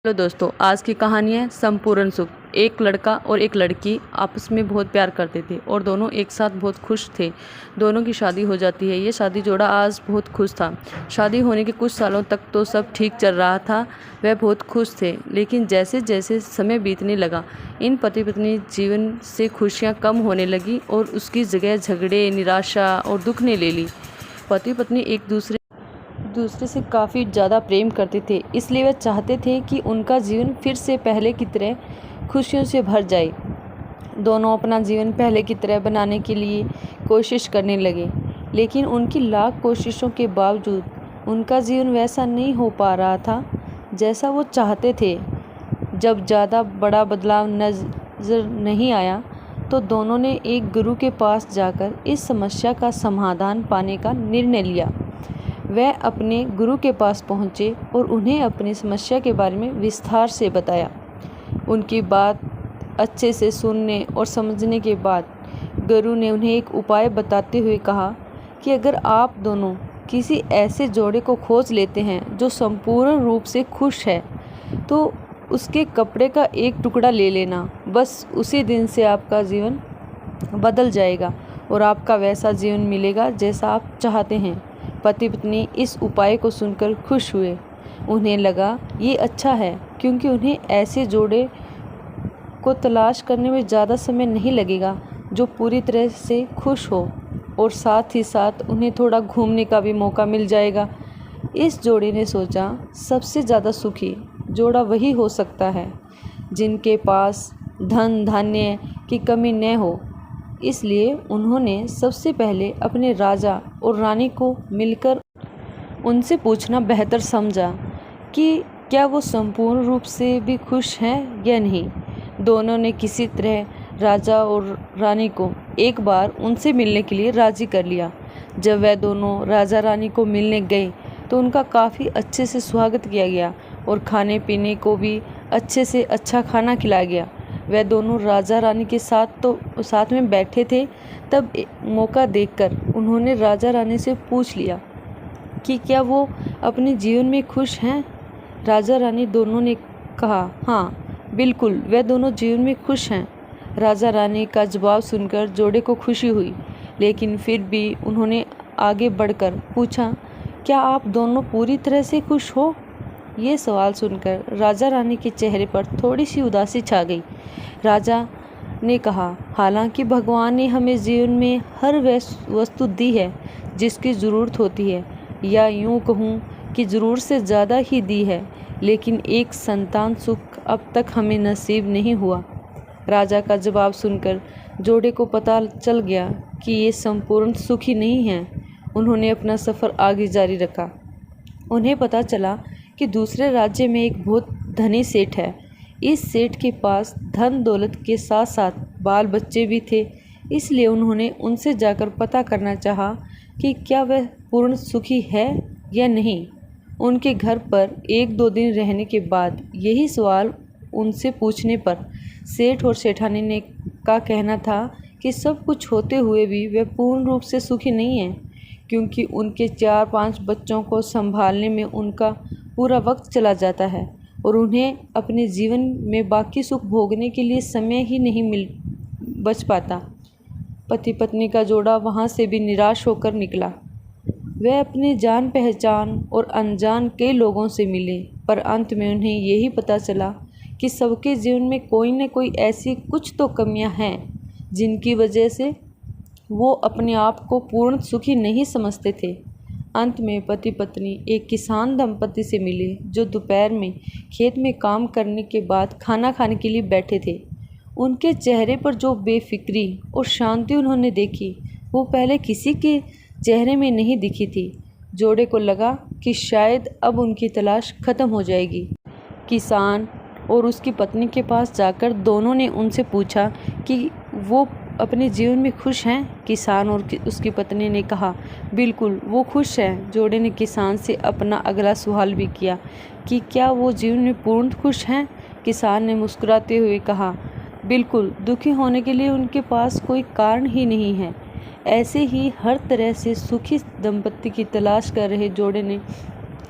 Hello दोस्तों, आज की कहानी है संपूर्ण सुख। एक लड़का और एक लड़की आपस में बहुत प्यार करते थे और दोनों एक साथ बहुत खुश थे। दोनों की शादी हो जाती है। ये शादी जोड़ा आज बहुत खुश था। शादी होने के कुछ सालों तक तो सब ठीक चल रहा था, वह बहुत खुश थे। लेकिन जैसे जैसे समय बीतने लगा, इन पति पत्नी जीवन से खुशियाँ कम होने लगी और उसकी जगह झगड़े, निराशा और दुख ने ले ली। पति पत्नी एक दूसरे से काफ़ी ज़्यादा प्रेम करते थे, इसलिए वे चाहते थे कि उनका जीवन फिर से पहले की तरह खुशियों से भर जाए। दोनों अपना जीवन पहले की तरह बनाने के लिए कोशिश करने लगे, लेकिन उनकी लाख कोशिशों के बावजूद उनका जीवन वैसा नहीं हो पा रहा था जैसा वो चाहते थे। जब ज़्यादा बड़ा बदलाव नज़र नहीं आया तो दोनों ने एक गुरु के पास जाकर इस समस्या का समाधान पाने का निर्णय लिया। वह अपने गुरु के पास पहुँचे और उन्हें अपनी समस्या के बारे में विस्तार से बताया। उनकी बात अच्छे से सुनने और समझने के बाद गुरु ने उन्हें एक उपाय बताते हुए कहा कि अगर आप दोनों किसी ऐसे जोड़े को खोज लेते हैं जो संपूर्ण रूप से खुश है, तो उसके कपड़े का एक टुकड़ा ले लेना। बस उसी दिन से आपका जीवन बदल जाएगा और आपका वैसा जीवन मिलेगा जैसा आप चाहते हैं। पति पत्नी इस उपाय को सुनकर खुश हुए। उन्हें लगा ये अच्छा है, क्योंकि उन्हें ऐसे जोड़े को तलाश करने में ज़्यादा समय नहीं लगेगा जो पूरी तरह से खुश हो, और साथ ही साथ उन्हें थोड़ा घूमने का भी मौका मिल जाएगा। इस जोड़ी ने सोचा, सबसे ज़्यादा सुखी जोड़ा वही हो सकता है जिनके पास धन धान्य की कमी न हो। इसलिए उन्होंने सबसे पहले अपने राजा और रानी को मिलकर उनसे पूछना बेहतर समझा कि क्या वो संपूर्ण रूप से भी खुश हैं या नहीं। दोनों ने किसी तरह राजा और रानी को एक बार उनसे मिलने के लिए राजी कर लिया। जब वह दोनों राजा रानी को मिलने गए तो उनका काफ़ी अच्छे से स्वागत किया गया और खाने पीने को भी अच्छे से अच्छा खाना खिलाया गया। वह दोनों राजा रानी के साथ में बैठे थे। तब मौका देखकर उन्होंने राजा रानी से पूछ लिया कि क्या वो अपने जीवन में खुश हैं। राजा रानी दोनों ने कहा, हाँ बिल्कुल, वह दोनों जीवन में खुश हैं। राजा रानी का जवाब सुनकर जोड़े को खुशी हुई, लेकिन फिर भी उन्होंने आगे बढ़कर पूछा, क्या आप दोनों पूरी तरह से खुश हो। ये सवाल सुनकर राजा रानी के चेहरे पर थोड़ी सी उदासी छा गई। राजा ने कहा, हालांकि भगवान ने हमें जीवन में हर वस्तु दी है जिसकी ज़रूरत होती है, या यूँ कहूँ कि ज़रूरत से ज़्यादा ही दी है, लेकिन एक संतान सुख अब तक हमें नसीब नहीं हुआ। राजा का जवाब सुनकर जोड़े को पता चल गया कि ये संपूर्ण सुखी नहीं हैं। उन्होंने अपना सफ़र आगे जारी रखा। उन्हें पता चला कि दूसरे राज्य में एक बहुत धनी सेठ है। इस सेठ के पास धन दौलत के साथ साथ बाल बच्चे भी थे, इसलिए उन्होंने उनसे जाकर पता करना चाहा कि क्या वह पूर्ण सुखी है या नहीं। उनके घर पर एक दो दिन रहने के बाद यही सवाल उनसे पूछने पर सेठ और सेठानी ने का कहना था कि सब कुछ होते हुए भी वे पूर्ण रूप से सुखी नहीं हैं, क्योंकि उनके 4-5 बच्चों को संभालने में उनका पूरा वक्त चला जाता है और उन्हें अपने जीवन में बाकी सुख भोगने के लिए समय ही नहीं बच पाता। पति पत्नी का जोड़ा वहाँ से भी निराश होकर निकला। वह अपने जान पहचान और अनजान कई लोगों से मिले, पर अंत में उन्हें यही पता चला कि सबके जीवन में कोई न कोई ऐसी कुछ तो कमियां हैं जिनकी वजह से वो अपने आप को पूर्ण सुखी नहीं समझते थे। अंत में पति पत्नी एक किसान दंपति से मिले जो दोपहर में खेत में काम करने के बाद खाना खाने के लिए बैठे थे। उनके चेहरे पर जो बेफिक्री और शांति उन्होंने देखी, वो पहले किसी के चेहरे में नहीं दिखी थी। जोड़े को लगा कि शायद अब उनकी तलाश खत्म हो जाएगी। किसान और उसकी पत्नी के पास जाकर दोनों ने उनसे पूछा कि वो अपने जीवन में खुश हैं। किसान और उसकी पत्नी ने कहा, बिल्कुल वो खुश हैं। जोड़े ने किसान से अपना अगला सवाल भी किया कि क्या वो जीवन में पूर्ण खुश हैं। किसान ने मुस्कुराते हुए कहा, बिल्कुल, दुखी होने के लिए उनके पास कोई कारण ही नहीं है। ऐसे ही हर तरह से सुखी दंपत्ति की तलाश कर रहे जोड़े ने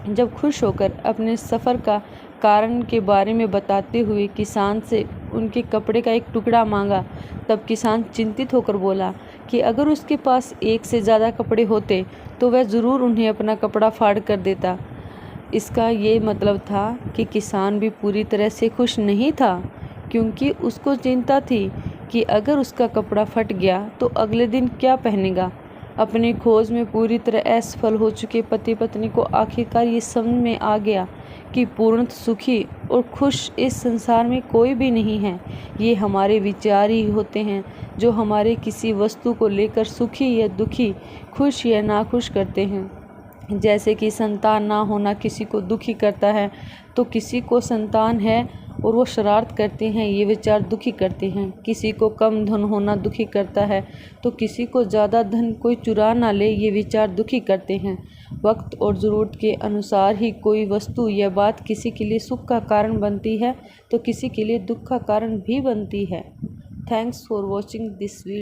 जब खुश होकर अपने सफ़र का कारण के बारे में बताते हुए किसान से उनके कपड़े का एक टुकड़ा मांगा। तब किसान चिंतित होकर बोला कि अगर उसके पास एक से ज़्यादा कपड़े होते तो वह ज़रूर उन्हें अपना कपड़ा फाड़ कर देता। इसका ये मतलब था कि किसान भी पूरी तरह से खुश नहीं था, क्योंकि उसको चिंता थी कि अगर उसका कपड़ा फट गया तो अगले दिन क्या पहनेगा। अपनी खोज में पूरी तरह असफल हो चुके पति पत्नी को आखिरकार ये समझ में आ गया कि पूर्णतः सुखी और खुश इस संसार में कोई भी नहीं है। ये हमारे विचार ही होते हैं जो हमारे किसी वस्तु को लेकर सुखी या दुखी, खुश या नाखुश करते हैं। जैसे कि संतान ना होना किसी को दुखी करता है, तो किसी को संतान है और वो शरारत करते हैं, ये विचार दुखी करते हैं। किसी को कम धन होना दुखी करता है, तो किसी को ज़्यादा धन कोई चुरा ना ले, ये विचार दुखी करते हैं। वक्त और ज़रूरत के अनुसार ही कोई वस्तु या बात किसी के लिए सुख का कारण बनती है तो किसी के लिए दुख का कारण भी बनती है। Thanks for watching this video.